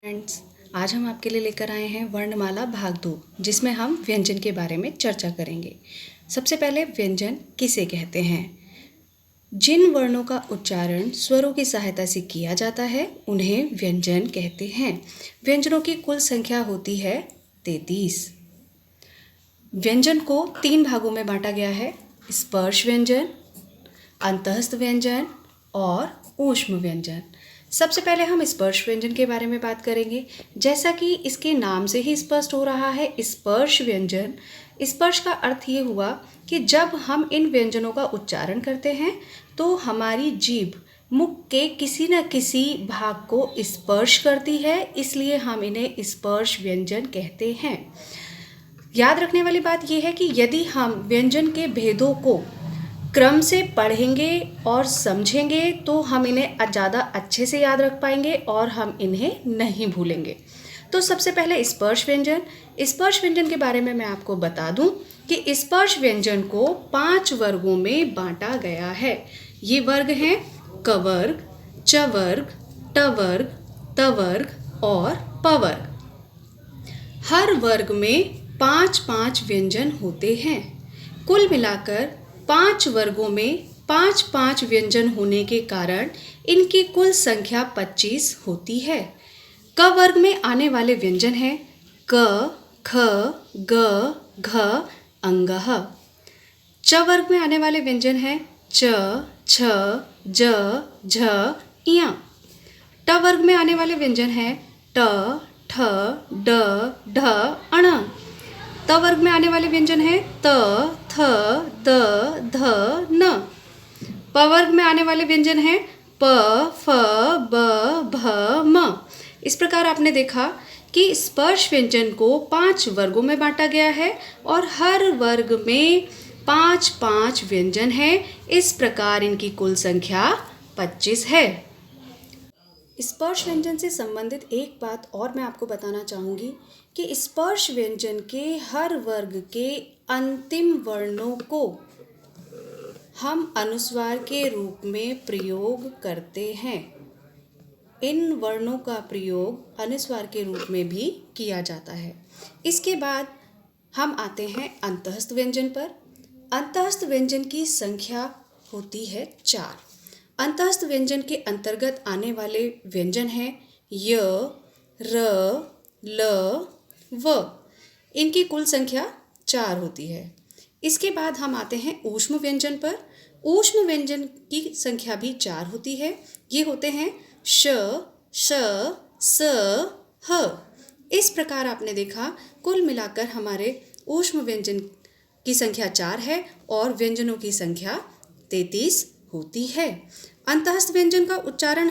Friends, आज हम आपके लिए लेकर आए हैं वर्णमाला भाग 2, जिसमें हम व्यंजन के बारे में चर्चा करेंगे। सबसे पहले व्यंजन किसे कहते हैं? जिन वर्णों का उच्चारण स्वरों की सहायता से किया जाता है उन्हें व्यंजन कहते हैं। व्यंजनों की कुल संख्या होती है 33। व्यंजन को 3 भागों में बांटा गया है: स्पर्श व्यंजन, अंतःस्थ व्यंजन और ऊष्म व्यंजन। सबसे पहले हम स्पर्श व्यंजन के बारे में बात करेंगे। जैसा कि इसके नाम से ही स्पष्ट हो रहा है, स्पर्श व्यंजन, स्पर्श का अर्थ ये हुआ कि जब हम इन व्यंजनों का उच्चारण करते हैं तो हमारी जीभ मुख के किसी न किसी भाग को स्पर्श करती है, इसलिए हम इन्हें स्पर्श व्यंजन कहते हैं। याद रखने वाली बात यह है कि यदि हम व्यंजन के भेदों को क्रम से पढ़ेंगे और समझेंगे तो हम इन्हें ज़्यादा अच्छे से याद रख पाएंगे और हम इन्हें नहीं भूलेंगे। तो सबसे पहले स्पर्श व्यंजन। स्पर्श व्यंजन के बारे में मैं आपको बता दूं कि स्पर्श व्यंजन को 5 वर्गों में बांटा गया है। ये वर्ग हैं कवर्ग, चवर्ग, टवर्ग, तवर्ग और पवर्ग। हर वर्ग में 5-5 व्यंजन होते हैं। कुल मिलाकर 5 वर्गों में 5-5 व्यंजन होने के कारण इनकी कुल संख्या 25 होती है। क वर्ग में आने वाले व्यंजन हैं क, ख, ग, घ, अंगः। च वर्ग में आने वाले व्यंजन हैं च, छ, ज, झ, इयां। ट वर्ग में आने वाले व्यंजन हैं ट, ठ, ड, ढ, अण। त वर्ग में आने वाले व्यंजन हैं त, थ, द, ध, न। प वर्ग में आने वाले व्यंजन हैं प, फ, ब, भ, म। इस प्रकार आपने देखा कि स्पर्श व्यंजन को 5 वर्गों में बांटा गया है और हर वर्ग में 5-5 व्यंजन हैं। इस प्रकार इनकी कुल संख्या 25 है। स्पर्श व्यंजन से संबंधित एक बात और मैं आपको बताना चाहूँगी कि स्पर्श व्यंजन के हर वर्ग के अंतिम वर्णों को हम अनुस्वार के रूप में प्रयोग करते हैं। इन वर्णों का प्रयोग अनुस्वार के रूप में भी किया जाता है। इसके बाद हम आते हैं अंतःस्थ व्यंजन पर। अंतःस्थ व्यंजन की संख्या होती है 4। अंतःस्थ व्यंजन के अंतर्गत आने वाले व्यंजन हैं य, र, ल, व। इनकी कुल संख्या 4 होती है। इसके बाद हम आते हैं ऊष्म व्यंजन पर। ऊष्म व्यंजन की संख्या भी 4 होती है। ये होते हैं श, श, स, ह। इस प्रकार आपने देखा कुल मिलाकर हमारे ऊष्म व्यंजन की संख्या 4 है और व्यंजनों की संख्या 33 होती है। अंतःस्थ व्यंजन का उच्चारण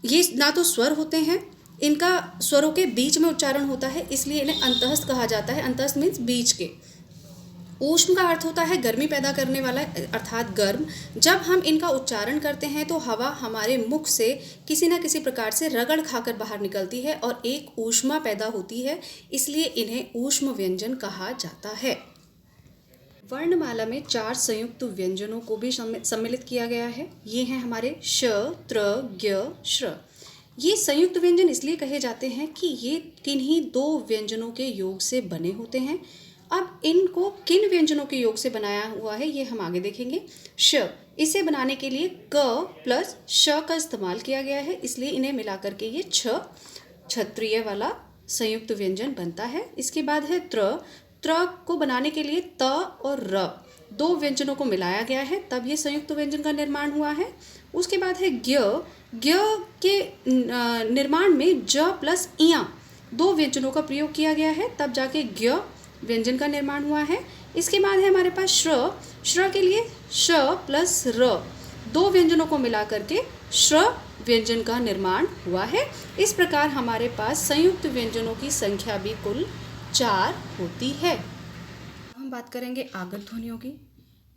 ये ना तो स्वर होते हैं, इनका स्वरों के बीच में उच्चारण होता है, इसलिए इन्हें अंतःस्थ कहा जाता है। अंतःस्थ मीन्स बीच के। ऊष्म का अर्थ होता है गर्मी पैदा करने वाला, अर्थात गर्म। जब हम इनका उच्चारण करते हैं तो हवा हमारे मुख से किसी न किसी प्रकार से रगड़ खाकर बाहर निकलती है और एक ऊष्मा पैदा होती है, इसलिए इन्हें ऊष्म व्यंजन कहा जाता है। वर्णमाला में 4 संयुक्त व्यंजनों को भी सम्मिलित किया गया है। ये हैं हमारे श, त्र, ज्ञ, श्र। ये संयुक्त व्यंजन इसलिए कहे जाते हैं कि ये किन्हीं 2 व्यंजनों के योग से बने होते हैं। अब इनको किन व्यंजनों के योग से बनाया हुआ है ये हम आगे देखेंगे। श, इसे बनाने के लिए क प्लस श का इस्तेमाल किया गया है, इसलिए इन्हें मिलाकर के ये क्षत्रिय वाला संयुक्त व्यंजन बनता है। इसके बाद है त्र। त्र को बनाने के लिए त और र 2 व्यंजनों को मिलाया गया है, तब ये संयुक्त व्यंजन का निर्माण हुआ है। उसके बाद है ज्ञ। ज्ञ के निर्माण में ज प्लस इयां 2 व्यंजनों का प्रयोग किया गया है, तब जाके ज्ञ व्यंजन का निर्माण हुआ है। इसके बाद है हमारे पास श्र। श्र के लिए श प्लस र 2 व्यंजनों को मिला करके श्र व्यंजन का निर्माण हुआ है। इस प्रकार हमारे पास संयुक्त व्यंजनों की संख्या भी कुल 4 होती है। हम बात करेंगे आगत ध्वनियों की।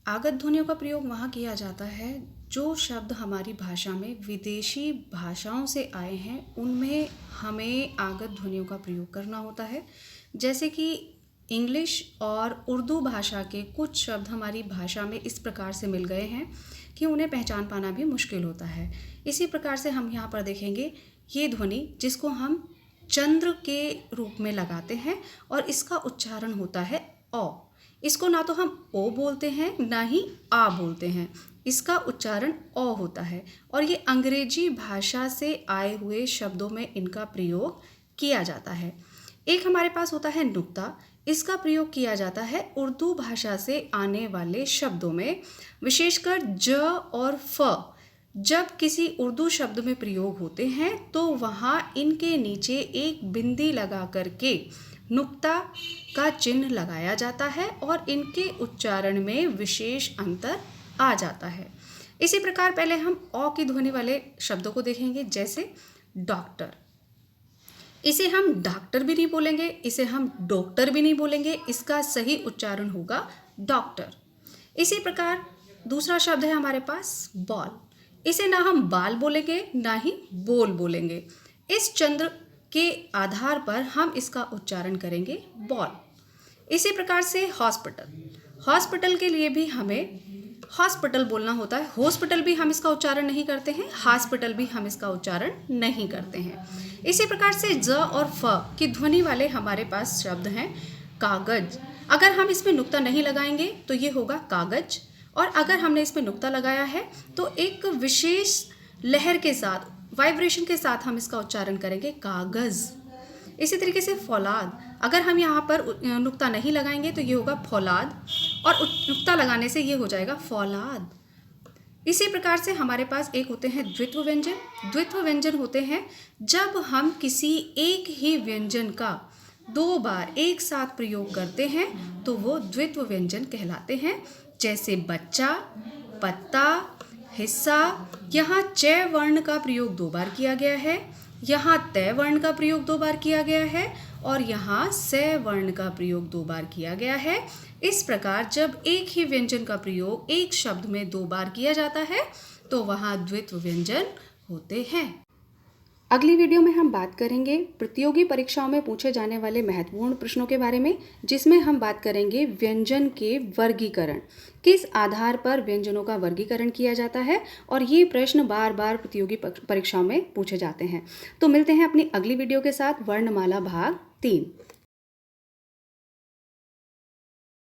आगत ध्वनियों का प्रयोग वहाँ किया जाता है जो शब्द हमारी भाषा में विदेशी भाषाओं से आए हैं, उनमें हमें आगत ध्वनियों का प्रयोग करना होता है। जैसे कि इंग्लिश और उर्दू भाषा के कुछ शब्द हमारी भाषा में इस प्रकार से मिल गए हैं कि उन्हें पहचान पाना भी मुश्किल होता है। इसी प्रकार से हम यहाँ पर देखेंगे ये ध्वनि जिसको हम चंद्र के रूप में लगाते हैं और इसका उच्चारण होता है ओ। इसको ना तो हम ओ बोलते हैं ना ही आ बोलते हैं, इसका उच्चारण ओ होता है और ये अंग्रेजी भाषा से आए हुए शब्दों में इनका प्रयोग किया जाता है। एक हमारे पास होता है नुक्ता, इसका प्रयोग किया जाता है उर्दू भाषा से आने वाले शब्दों में, विशेषकर ज और फ जब किसी उर्दू शब्द में प्रयोग होते हैं तो वहाँ इनके नीचे एक बिंदी लगा करके नुक्ता का चिन्ह लगाया जाता है और इनके उच्चारण में विशेष अंतर आ जाता है। इसी प्रकार पहले हम औ की ध्वनि वाले शब्दों को देखेंगे, जैसे डॉक्टर। इसे हम डॉक्टर भी नहीं बोलेंगे, इसे हम डॉक्टर भी नहीं बोलेंगे, इसका सही उच्चारण होगा डॉक्टर। इसी प्रकार दूसरा शब्द है हमारे पास बॉल। इसे ना हम बाल बोलेंगे ना ही बोल बोलेंगे, इस चंद्र के आधार पर हम इसका उच्चारण करेंगे बॉल। इसी प्रकार से हॉस्पिटल, हॉस्पिटल के लिए भी हमें हॉस्पिटल बोलना होता है। हॉस्पिटल भी हम इसका उच्चारण नहीं करते हैं, हॉस्पिटल भी हम इसका उच्चारण नहीं करते हैं। इसी प्रकार से ज और फ की ध्वनि वाले हमारे पास शब्द हैं कागज। अगर हम इसमें नुक्ता नहीं लगाएंगे तो ये होगा कागज, और अगर हमने इसमें नुक्ता लगाया है तो एक विशेष लहर के साथ, वाइब्रेशन के साथ हम इसका उच्चारण करेंगे कागज। इसी तरीके से फौलाद, अगर हम यहाँ पर नुक्ता नहीं लगाएंगे तो ये होगा फौलाद, और नुक्ता लगाने से ये हो जाएगा फौलाद। इसी प्रकार से हमारे पास एक होते हैं द्वित्व व्यंजन। द्वित्व व्यंजन होते हैं जब हम किसी एक ही व्यंजन का दो बार एक साथ प्रयोग करते हैं तो वो द्वित्व व्यंजन कहलाते हैं, जैसे बच्चा, पत्ता, हिस्सा। यहाँ च वर्ण का प्रयोग दो बार किया गया है, यहाँ तय वर्ण का प्रयोग दो बार किया गया है और यहाँ स वर्ण का प्रयोग दो बार किया गया है। इस प्रकार जब एक ही व्यंजन का प्रयोग एक शब्द में दो बार किया जाता है तो वहाँ द्वित्व व्यंजन होते हैं। अगली वीडियो में हम बात करेंगे प्रतियोगी परीक्षाओं में पूछे जाने वाले महत्वपूर्ण प्रश्नों के बारे में, जिसमें हम बात करेंगे व्यंजन के वर्गीकरण, किस आधार पर व्यंजनों का वर्गीकरण किया जाता है, और ये प्रश्न बार बार प्रतियोगी परीक्षाओं में पूछे जाते हैं। तो मिलते हैं अपनी अगली वीडियो के साथ, वर्णमाला भाग 3।